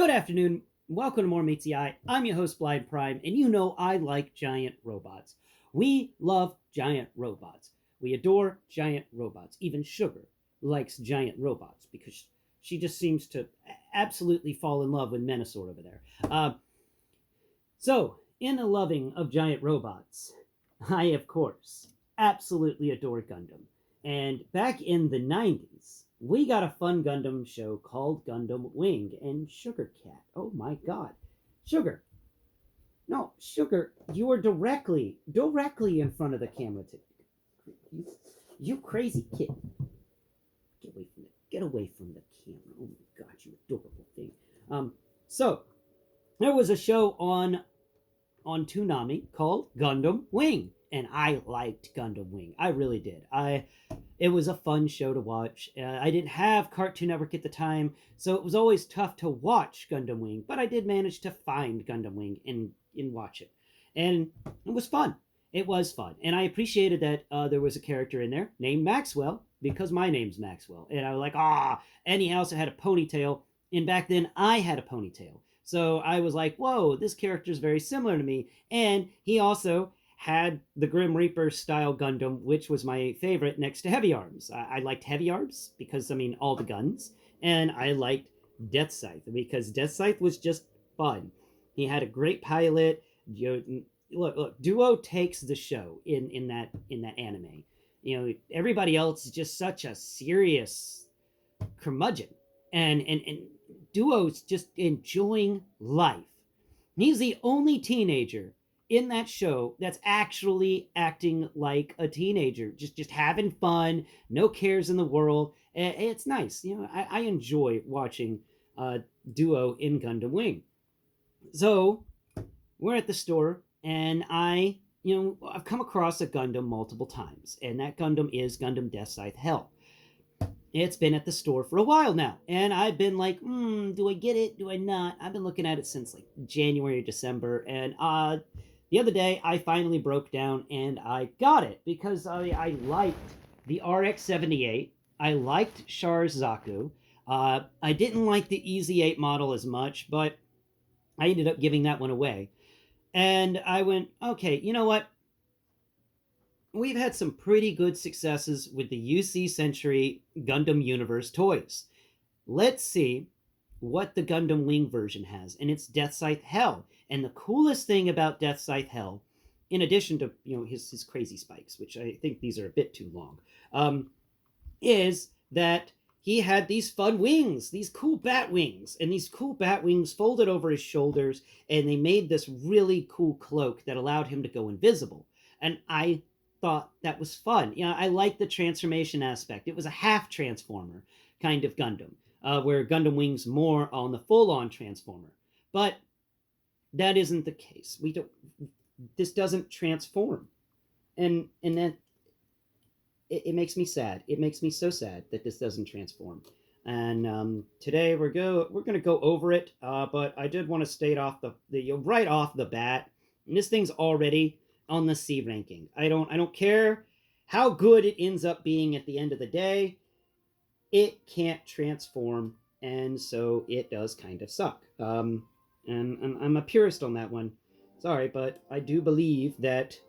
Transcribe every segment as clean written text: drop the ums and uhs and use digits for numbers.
Good afternoon. Welcome to more MtMtE. I'm your host, Blind Prime, and you know I like giant robots. We love giant robots. We adore giant robots. Even Sugar likes giant robots because she just seems to absolutely fall in love with Menasor over there. So, in a loving of giant robots, I, of course, absolutely adore Gundam. And back in the 90s, we got a fun Gundam show called Gundam Wing and Sugar Cat. Oh my god. Sugar. No, Sugar, you are directly in front of the camera today. You crazy kid. Get away from the camera. Oh my god, you adorable thing. So there was a show on Toonami called Gundam Wing, and I liked Gundam Wing. I really did. It was a fun show to watch. I didn't have Cartoon Network at the time, so it was always tough to watch Gundam Wing, but I did manage to find Gundam Wing and watch it. And it was fun. It was fun. And I appreciated that there was a character in there named Maxwell, because my name's Maxwell. And I was like, and he also had a ponytail. And back then, I had a ponytail. So I was like, whoa, this character is very similar to me. And he also had the Grim Reaper style Gundam, which was my favorite next to Heavy Arms. I liked Heavy Arms because, all the guns. And I liked Deathscythe because Deathscythe was just fun. He had a great pilot. Look, Duo takes the show in that anime. Everybody else is just such a serious curmudgeon. And Duo's just enjoying life. He's the only teenager in that show that's actually acting like a teenager, just having fun, no cares in the world. It's nice. I enjoy watching Duo in Gundam Wing. So we're at the store, and I've come across a Gundam multiple times, and that Gundam is Gundam Deathscythe Hell. It's been at the store for a while now, and I've been like, do I get it? Do I not? I've been looking at it since like January or December, and the other day I finally broke down and I got it because I liked the RX-78. I liked Char's Zaku. I didn't like the EZ-8 model as much, but I ended up giving that one away. And I went, okay, you know what? We've had some pretty good successes with the UC Century Gundam Universe toys. Let's see what the Gundam Wing version has, and it's Deathscythe Hell. And the coolest thing about Deathscythe Hell, in addition to his crazy spikes, which I think these are a bit too long, is that he had these fun wings, these cool bat wings, and these cool bat wings folded over his shoulders, and they made this really cool cloak that allowed him to go invisible. And I thought that was fun. I liked the transformation aspect. It was a half transformer kind of Gundam, where Gundam Wing's more on the full-on transformer. But that isn't the case. This doesn't transform. And that it makes me sad. It makes me so sad that this doesn't transform. And today we're going to go over it, but I did want to state off right off the bat, and this thing's already on the C ranking. I don't care how good it ends up being at the end of the day. It can't transform, and so it does kind of suck. And I'm a purist on that one. Sorry, but I do believe that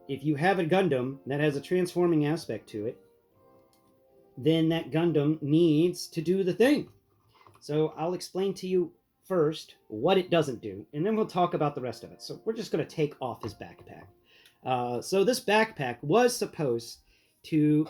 if you have a Gundam that has a transforming aspect to it, then that Gundam needs to do the thing. So I'll explain to you first what it doesn't do, and then we'll talk about the rest of it. So we're just going to take off his backpack. So this backpack was supposed to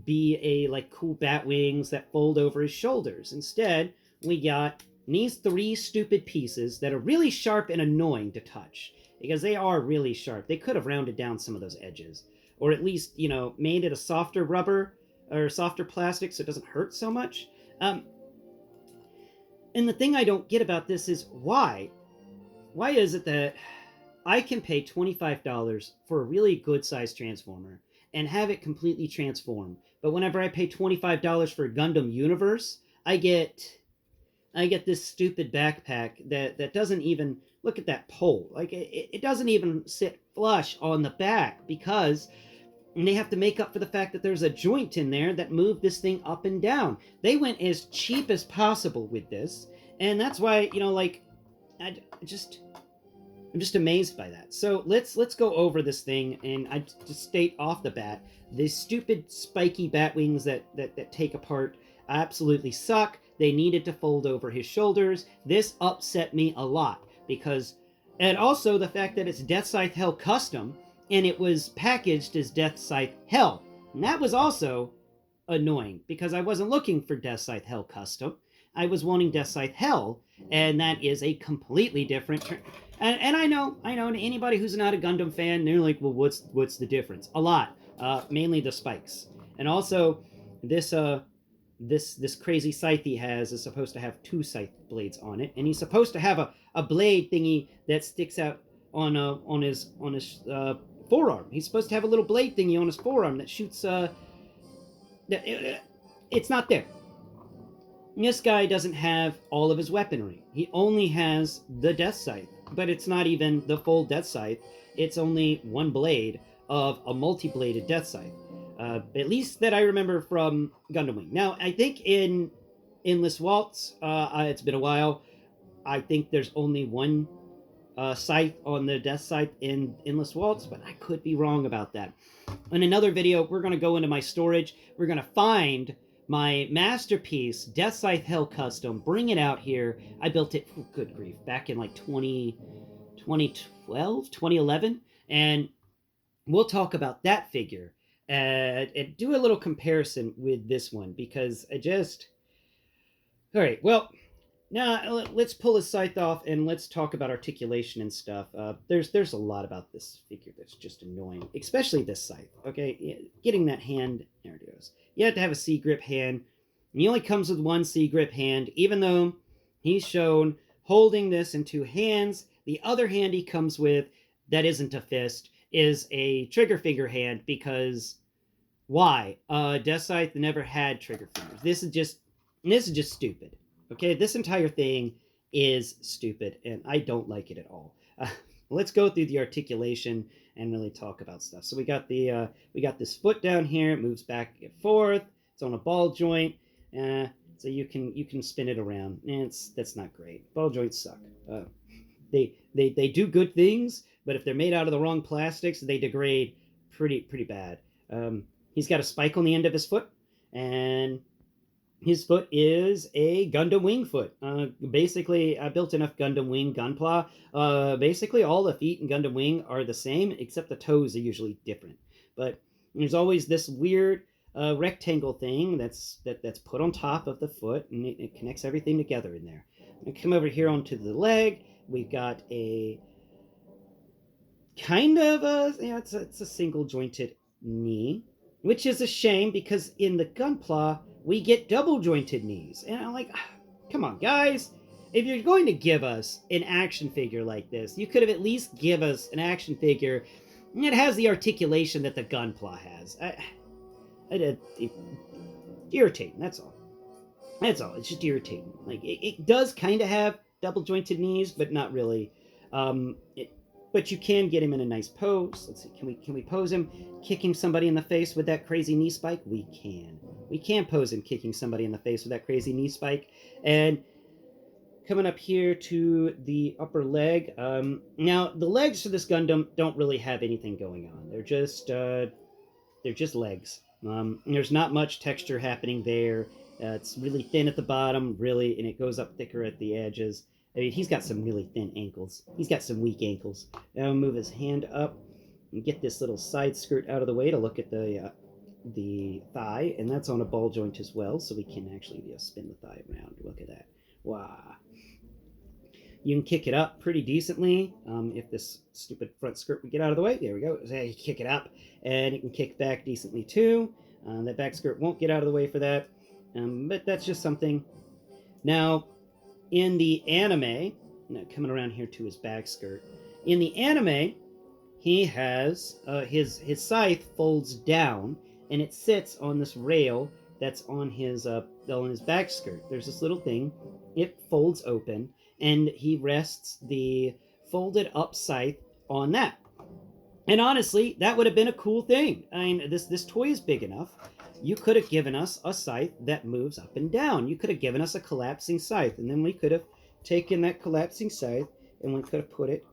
be a cool bat wings that fold over his shoulders. Instead, we got these three stupid pieces that are really sharp and annoying to touch, because they are really sharp. They could have rounded down some of those edges, or at least made it a softer rubber or softer plastic so it doesn't hurt so much. And the thing I don't get about this is why is it that I can pay $25 for a really good sized transformer and have it completely transform, but whenever I pay $25 for Gundam Universe, I get this stupid backpack that doesn't even look at that pole. It doesn't even sit flush on the back, because they have to make up for the fact that there's a joint in there that moved this thing up and down. They went as cheap as possible with this, And that's why, like, I'm just amazed by that. So let's go over this thing, and I just state off the bat, these stupid spiky bat wings that take apart absolutely suck. They needed to fold over his shoulders. This upset me a lot because, and also the fact that it's Deathscythe Hell Custom, and it was packaged as Deathscythe Hell, and that was also annoying because I wasn't looking for Deathscythe Hell Custom. I was wanting Deathscythe Hell, and that is a completely different. And I know, anybody who's not a Gundam fan, they're like, well, what's the difference? A lot, mainly the spikes, and also this this crazy scythe he has is supposed to have 2 scythe blades on it, and he's supposed to have a blade thingy that sticks out on his forearm. He's supposed to have a little blade thingy on his forearm that shoots. It's not there. This guy doesn't have all of his weaponry. He only has the Deathscythe, but it's not even the full Deathscythe. It's only one blade of a multi-bladed Deathscythe. At least that I remember from Gundam Wing. Now, I think in Endless Waltz, it's been a while, I think there's only one scythe on the Deathscythe in Endless Waltz, but I could be wrong about that. In another video, we're going to go into my storage. We're going to find my masterpiece, Deathscythe Hell Custom, bring it out here. I built it, oh, good grief, back in like 2012, 2011, and we'll talk about that figure and do a little comparison with this one, because I just... All right, well, now let's pull his scythe off and let's talk about articulation and stuff. There's a lot about this figure that's just annoying, especially this scythe. Okay, getting that hand, there it goes. You have to have a C-grip hand, and he only comes with one C-grip hand, even though he's shown holding this in 2 hands. The other hand he comes with, that isn't a fist, is a trigger finger hand, because why? Deathscythe never had trigger fingers. This is just stupid. Okay, this entire thing is stupid, and I don't like it at all. Let's go through the articulation and really talk about stuff. So we got this foot down here. It moves back and forth. It's on a ball joint, so you can spin it around. And that's not great. Ball joints suck. They do good things, but if they're made out of the wrong plastics, they degrade pretty bad. He's got a spike on the end of his foot, and his foot is a Gundam Wing foot. Basically, I built enough Gundam Wing gunpla. Basically, all the feet in Gundam Wing are the same, except the toes are usually different. But there's always this weird rectangle thing that's put on top of the foot, and it connects everything together in there. I come over here onto the leg. We've got a kind of it's a single jointed knee, which is a shame because in the gunpla we get double jointed knees, and I'm like, come on guys, if you're going to give us an action figure like this, you could have at least give us an action figure that has the articulation that the gunpla has. Irritating, that's all. It's just irritating. Like, it does kind of have double jointed knees, but not really. But you can get him in a nice pose. Let's see, can we pose him kicking somebody in the face with that crazy knee spike? We can pose him kicking somebody in the face with that crazy knee spike. And coming up here to the upper leg. Now the legs for this Gundam don't really have anything going on. They're just legs. There's not much texture happening there. It's really thin at the bottom, really, and it goes up thicker at the edges. I mean, he's got some really thin ankles. He's got some weak ankles. Now I'll move his hand up and get this little side skirt out of the way to look at the thigh, and that's on a ball joint as well, so we can actually spin the thigh around. Look at that. Wow. You can kick it up pretty decently. If this stupid front skirt would get out of the way, there we go. So you kick it up, and it can kick back decently too. That back skirt won't get out of the way for that, but that's just something. Now, in the anime, coming around here to his back skirt, in the anime, he has his scythe folds down, and it sits on this rail that's on his back skirt. There's this little thing. It folds open, and he rests the folded up scythe on that. And honestly, that would have been a cool thing. I mean, this toy is big enough. You could have given us a scythe that moves up and down. You could have given us a collapsing scythe, and then we could have taken that collapsing scythe and we could have put it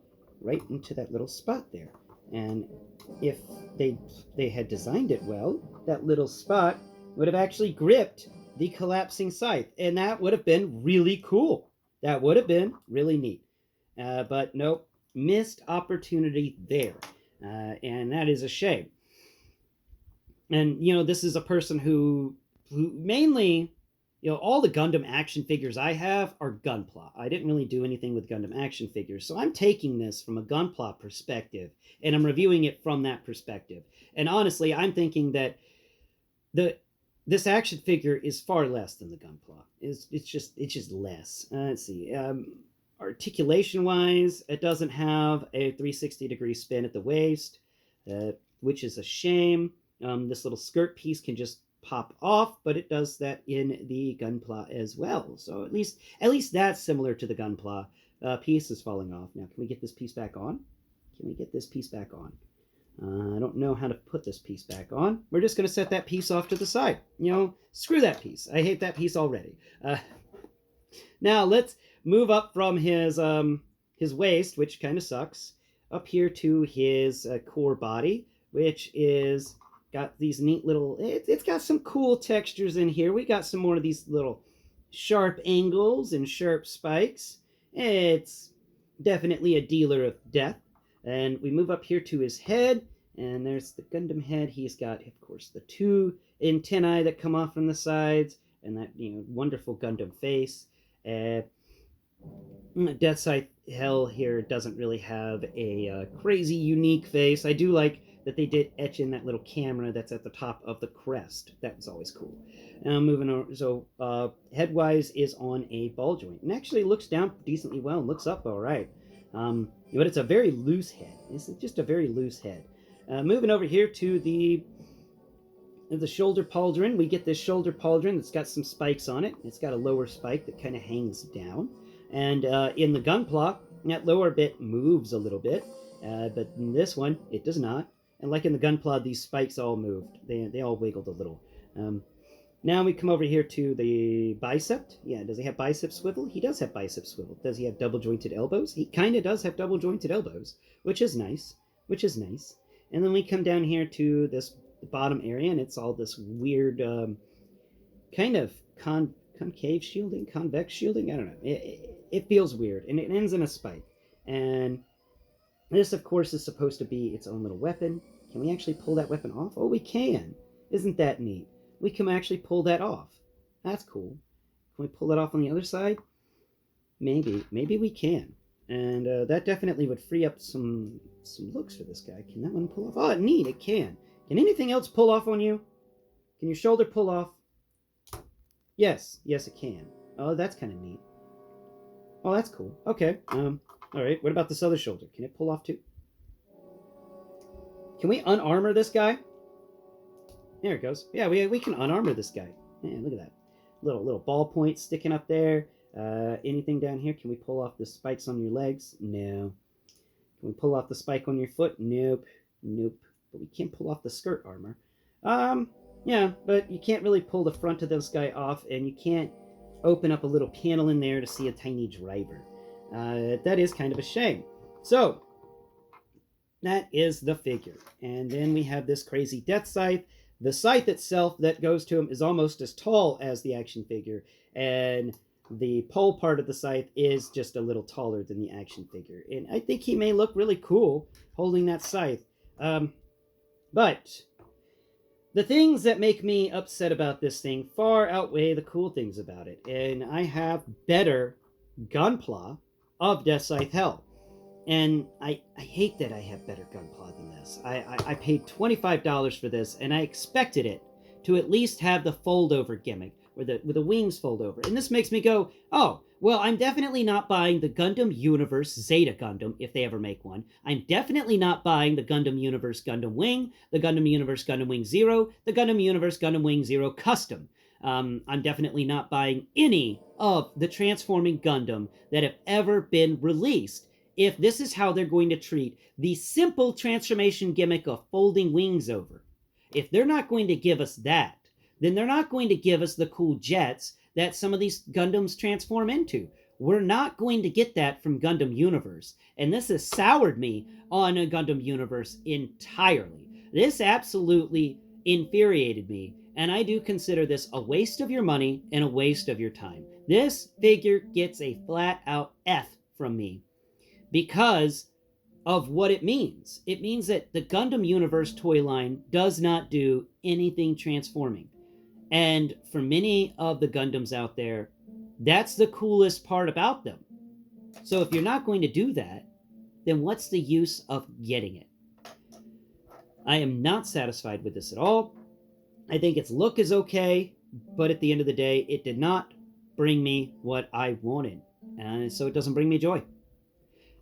right into that little spot there. And if they had designed it well, that little spot would have actually gripped the collapsing scythe, and that would have been really cool. That would have been really neat. But nope, missed opportunity there, and that is a shame. And this is a person who mainly, all the Gundam action figures I have are gunpla. I didn't really do anything with Gundam action figures, so I'm taking this from a gunpla perspective, and I'm reviewing it from that perspective. And honestly, I'm thinking that this action figure is far less than the gunpla. It's just less. Let's see. Articulation wise, it doesn't have a 360-degree spin at the waist, which is a shame. This little skirt piece can just pop off, but it does that in the gunpla as well. So at least that's similar to the gunpla. Piece is falling off. Now, can we get this piece back on? Can we get this piece back on? I don't know how to put this piece back on. We're just going to set that piece off to the side. Screw that piece. I hate that piece already. Now, let's move up from his waist, which kind of sucks, up here to his core body, which is got these neat little... It's got some cool textures in here. We got some more of these little sharp angles and sharp spikes. It's definitely a dealer of death. And we move up here to his head, and there's the Gundam head. He's got, of course, the 2 antennae that come off from the sides, and that wonderful Gundam face. Deathscythe Hell here doesn't really have a crazy unique face. I do like that they did etch in that little camera that's at the top of the crest. That was always cool. Moving over, so headwise is on a ball joint, and actually looks down decently well and looks up all right. But it's a very loose head. It's just a very loose head. Moving over here to the shoulder pauldron, we get this shoulder pauldron that's got some spikes on it. It's got a lower spike that kind of hangs down. And in the gunpla, that lower bit moves a little bit. But in this one, it does not. And like in the gunpla, these spikes all moved. They all wiggled a little. Now we come over here to the bicep. Yeah, does he have bicep swivel? He does have bicep swivel. Does he have double jointed elbows? He kind of does have double jointed elbows, which is nice. And then we come down here to this bottom area, and it's all this weird kind of concave shielding, convex shielding. I don't know. It feels weird, and it ends in a spike. And this, of course, is supposed to be its own little weapon. Can we actually pull that weapon off? Oh, we can. Isn't that neat? We can actually pull that off. That's cool. Can we pull that off on the other side? Maybe we can. And that definitely would free up some looks for this guy. Can that one pull off? Oh, neat, it can. Can anything else pull off on you? Can your shoulder pull off? Yes, it can. Oh, that's kind of neat. Oh, that's cool. Okay. All right. What about this other shoulder? Can it pull off too? Can we unarmor this guy? There it goes. Yeah, we can unarmor this guy. Yeah, look at that. Little ball point sticking up there. Anything down here? Can we pull off the spikes on your legs? No. Can we pull off the spike on your foot? Nope. But we can pull off the skirt armor. Yeah, but you can't really pull the front of this guy off, and you can't open up a little panel in there to see a tiny driver. That is kind of a shame. So, that is the figure. And then we have this crazy death scythe. The scythe itself that goes to him is almost as tall as the action figure, and the pole part of the scythe is just a little taller than the action figure. And I think he may look really cool holding that scythe. But the things that make me upset about this thing far outweigh the cool things about it. And I have better gunpla of Deathscythe Hell. And I hate that I have better gunpla than this. I paid $25 for this, and I expected it to at least have the fold-over gimmick, where the wings fold over. And this makes me go, oh, well, I'm definitely not buying the Gundam Universe Zeta Gundam, if they ever make one. I'm definitely not buying the Gundam Universe Gundam Wing, the Gundam Universe Gundam Wing Zero, the Gundam Universe Gundam Wing Zero Custom. I'm definitely not buying any of the transforming Gundam that have ever been released, if this is how they're going to treat the simple transformation gimmick of folding wings over. If they're not going to give us that, then they're not going to give us the cool jets that some of these Gundams transform into. We're not going to get that from Gundam Universe, and this has soured me on a Gundam Universe entirely. This absolutely infuriated me, and I do consider this a waste of your money and a waste of your time. This figure gets a flat-out F from me because of what it means. It means that the Gundam Universe toy line does not do anything transforming. And for many of the Gundams out there, that's the coolest part about them. So if you're not going to do that, then what's the use of getting it? I am not satisfied with this at all. I think its look is okay, but at the end of the day, it did not bring me what I wanted. And so it doesn't bring me joy.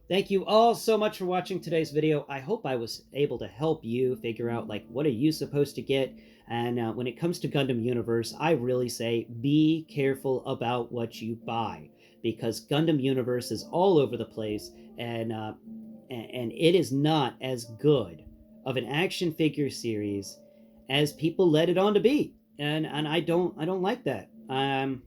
Thank you all so much for watching today's video. I hope I was able to help you figure out, like, what are you supposed to get? And when it comes to Gundam Universe, I really say be careful about what you buy, because Gundam Universe is all over the place, and it is not as good of an action figure series as people let it on to be, and I don't like that. I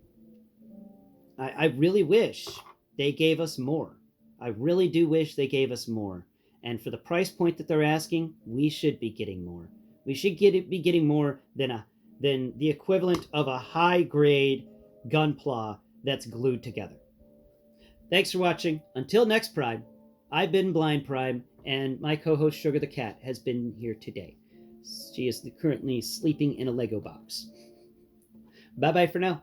really wish they gave us more. I really do wish they gave us more. And for the price point that they're asking, we should be getting more. We should be getting more than the equivalent of a high-grade gunpla that's glued together. Thanks for watching. Until next Prime, I've been Blind Prime, and my co-host Sugar the Cat has been here today. She is currently sleeping in a Lego box. Bye-bye for now.